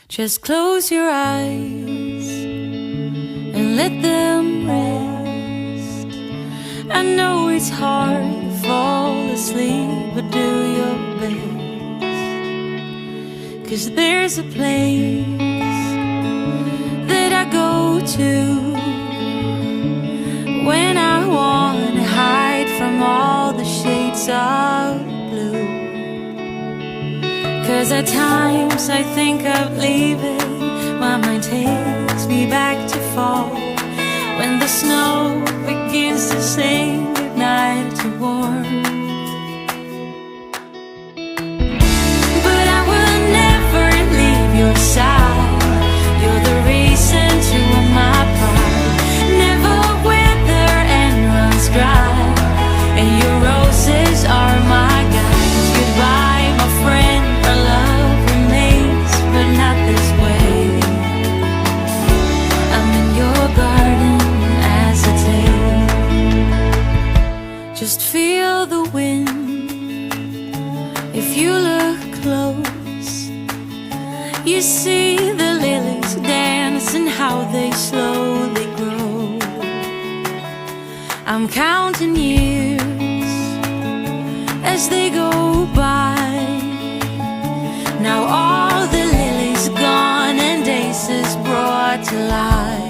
Just close your eyes and let them rest. I know it's hard to fall asleep, but do your best. 'Cause there's a place that I go to when I wanna hide from all the shades of blue. 'Cause at times I think of leaving, my mind takes me back to fall, when the snow begins to sing goodnight to warm. But I will never leave your side. You're the reason to all my pride. Never wither and runs dry, and your roses are my guides. Goodbye, my friend. Our love remains, but not this way. I'm in your garden as a tale. Just feel the wind. If you look close, you see the lilies dance and how they slowly grow. I'm counting years as they go by. Now all the lilies gone and days is brought to life.